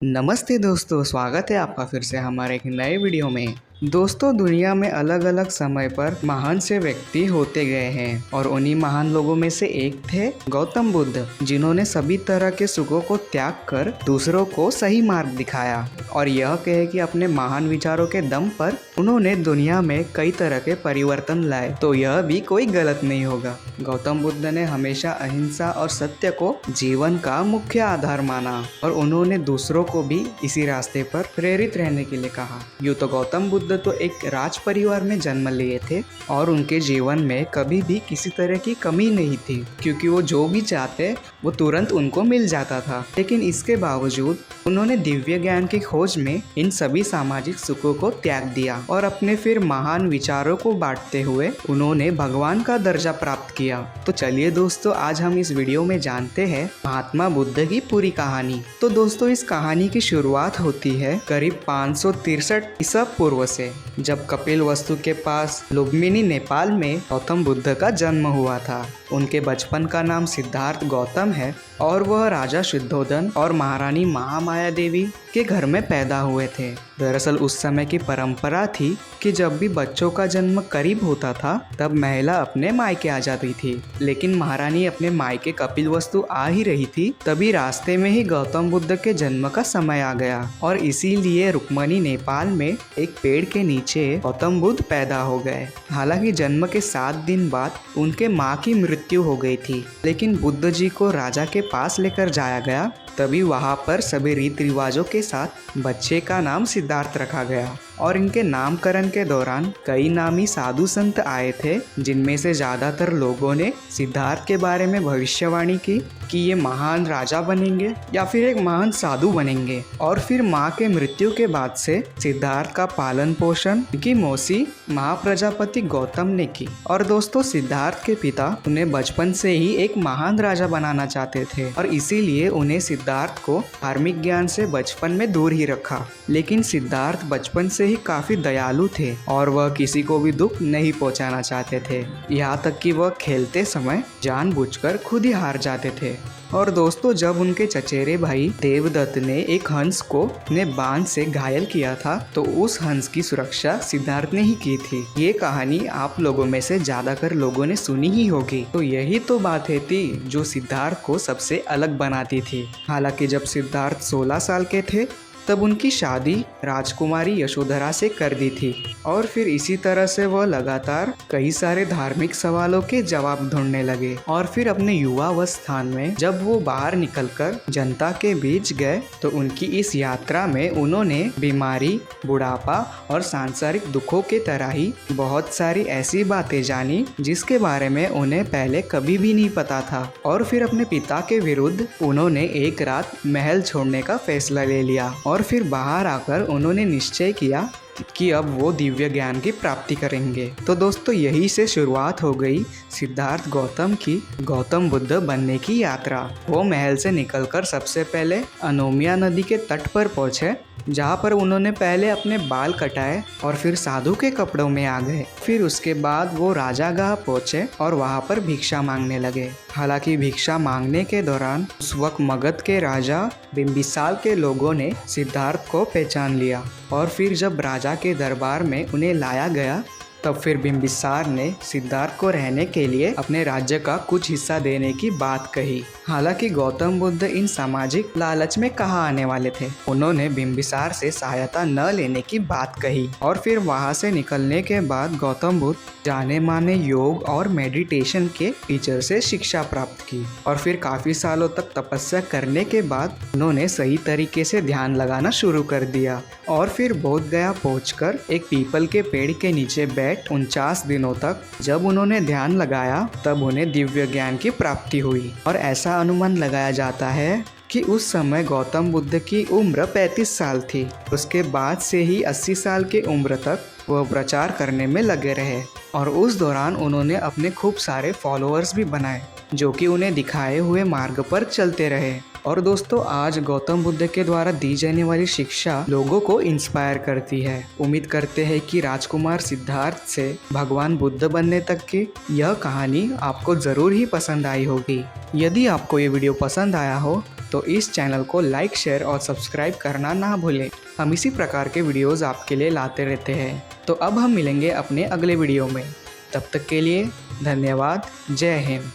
नमस्ते दोस्तों, स्वागत है आपका फिर से हमारे एक नए वीडियो में। दोस्तों, दुनिया में अलग अलग समय पर महान से व्यक्ति होते गए हैं और उन्हीं महान लोगों में से एक थे गौतम बुद्ध, जिन्होंने सभी तरह के सुखों को त्याग कर दूसरों को सही मार्ग दिखाया। और यह कहे कि अपने महान विचारों के दम पर उन्होंने दुनिया में कई तरह के परिवर्तन लाए, तो यह भी कोई गलत नहीं होगा। गौतम बुद्ध ने हमेशा अहिंसा और सत्य को जीवन का मुख्य आधार माना और उन्होंने दूसरों को भी इसी रास्ते पर प्रेरित रहने के लिए कहा। यूँ तो गौतम बुद्ध तो एक राज परिवार में जन्म लिए थे और उनके जीवन में कभी भी किसी तरह की कमी नहीं थी, क्योंकि वो जो भी चाहते वो तुरंत उनको मिल जाता था। लेकिन इसके बावजूद उन्होंने दिव्य ज्ञान की खोज में इन सभी सामाजिक सुखों को त्याग दिया और अपने फिर महान विचारों को बांटते हुए उन्होंने भगवान का दर्जा प्राप्त किया। तो चलिए दोस्तों, आज हम इस वीडियो में जानते हैं महात्मा बुद्ध की पूरी कहानी। तो दोस्तों, इस कहानी की शुरुआत होती है करीब 563 ईसा पूर्व से, जब कपिलवस्तु के पास लुम्बिनी, नेपाल में गौतम बुद्ध का जन्म हुआ था। उनके बचपन का नाम सिद्धार्थ गौतम है और वह राजा शुद्धोधन और महारानी महामाया देवी के घर में पैदा हुए थे। दरअसल उस समय की परंपरा थी कि जब भी बच्चों का जन्म करीब होता था तब महिला अपने मायके आ जाती थी। लेकिन महारानी अपने मायके कपिलवस्तु आ ही रही थी, तभी रास्ते में ही गौतम बुद्ध के जन्म का समय आ गया और इसीलिए रुक्मणी नेपाल में एक पेड़ के नीचे गौतम बुद्ध पैदा हो गए। हालांकि जन्म के 7 दिन बाद उनके माँ की मृत्यु हो गई थी, लेकिन बुद्ध जी को राजा के पास लेकर जाया गया। तभी वहाँ पर सभी रीति रिवाजों के साथ बच्चे का नाम सिद्धार्थ रखा गया और इनके नामकरण के दौरान कई नामी साधु संत आए थे, जिनमें से ज़्यादातर लोगों ने सिद्धार्थ के बारे में भविष्यवाणी की कि ये महान राजा बनेंगे या फिर एक महान साधु बनेंगे। और फिर माँ के मृत्यु के बाद से सिद्धार्थ का पालन पोषण की मौसी महाप्रजापति गौतम ने की। और दोस्तों, सिद्धार्थ के पिता उन्हें बचपन से ही एक महान राजा बनाना चाहते थे और इसीलिए उन्हें सिद्धार्थ को धार्मिक ज्ञान से बचपन में दूर ही रखा। लेकिन सिद्धार्थ बचपन से ही काफी दयालु थे और वह किसी को भी दुख नहीं पहुंचाना चाहते थे, यहाँ तक कि वह खेलते समय जानबूझकर खुद ही हार जाते थे। और दोस्तों, जब उनके चचेरे भाई देवदत्त ने एक हंस को अपने बाण से घायल किया था तो उस हंस की सुरक्षा सिद्धार्थ ने ही की थी। ये कहानी आप लोगों में से ज्यादातर लोगों ने सुनी ही होगी। तो यही तो बातें थी जो सिद्धार्थ को सबसे अलग बनाती थी। हालांकि जब सिद्धार्थ 16 साल के थे तब उनकी शादी राजकुमारी यशोधरा से कर दी थी और फिर इसी तरह से वह लगातार कई सारे धार्मिक सवालों के जवाब ढूंढने लगे। और फिर अपने युवावस्थान में जब वो बाहर निकलकर जनता के बीच गए तो उनकी इस यात्रा में उन्होंने बीमारी, बुढ़ापा और सांसारिक दुखों के तरह ही बहुत सारी ऐसी बातें जानी जिसके बारे में उन्हें पहले कभी भी नहीं पता था। और फिर अपने पिता के विरुद्ध उन्होंने एक रात महल छोड़ने का फैसला ले लिया और फिर बाहर आकर उन्होंने निश्चय किया कि अब वो दिव्य ज्ञान की प्राप्ति करेंगे। तो दोस्तों, यही से शुरुआत हो गई सिद्धार्थ गौतम की गौतम बुद्ध बनने की यात्रा। वो महल से निकलकर सबसे पहले अनोमिया नदी के तट पर पहुंचे, जहाँ पर उन्होंने पहले अपने बाल कटाए और फिर साधु के कपड़ों में आ गए। फिर उसके बाद वो राजागाह पहुंचे और वहाँ पर भिक्षा मांगने लगे। हालांकि भिक्षा मांगने के दौरान उस वक्त मगध के राजा बिम्बिसार के लोगों ने सिद्धार्थ को पहचान लिया और फिर जब राजा के दरबार में उन्हें लाया गया तब फिर बिम्बिसार ने सिद्धार्थ को रहने के लिए अपने राज्य का कुछ हिस्सा देने की बात कही। हालांकि गौतम बुद्ध इन सामाजिक लालच में कहाँ आने वाले थे। उन्होंने बिम्बिसार से सहायता न लेने की बात कही और फिर वहां से निकलने के बाद गौतम बुद्ध जाने माने योग और मेडिटेशन के टीचर से शिक्षा प्राप्त की और फिर काफी सालों तक तपस्या करने के बाद उन्होंने सही तरीके से ध्यान लगाना शुरू कर दिया। और फिर बोध गया पहुंचकर एक पीपल के पेड़ के नीचे बैठ 49 दिनों तक जब उन्होंने ध्यान लगाया तब उन्हें दिव्य ज्ञान की प्राप्ति हुई। और ऐसा अनुमान लगाया जाता है कि उस समय गौतम बुद्ध की उम्र 35 साल थी। उसके बाद से ही 80 साल की उम्र तक वह प्रचार करने में लगे रहे और उस दौरान उन्होंने अपने खूब सारे फॉलोअर्स भी बनाए जो कि उन्हें दिखाए हुए मार्ग पर चलते रहे। और दोस्तों, आज गौतम बुद्ध के द्वारा दी जाने वाली शिक्षा लोगों को इंस्पायर करती है। उम्मीद करते हैं कि राजकुमार सिद्धार्थ से भगवान बुद्ध बनने तक की यह कहानी आपको ज़रूर ही पसंद आई होगी। यदि आपको ये वीडियो पसंद आया हो तो इस चैनल को लाइक, शेयर और सब्सक्राइब करना ना भूलें। हम इसी प्रकार के वीडियोज़ आपके लिए लाते रहते हैं। तो अब हम मिलेंगे अपने अगले वीडियो में। तब तक के लिए धन्यवाद। जय हिंद।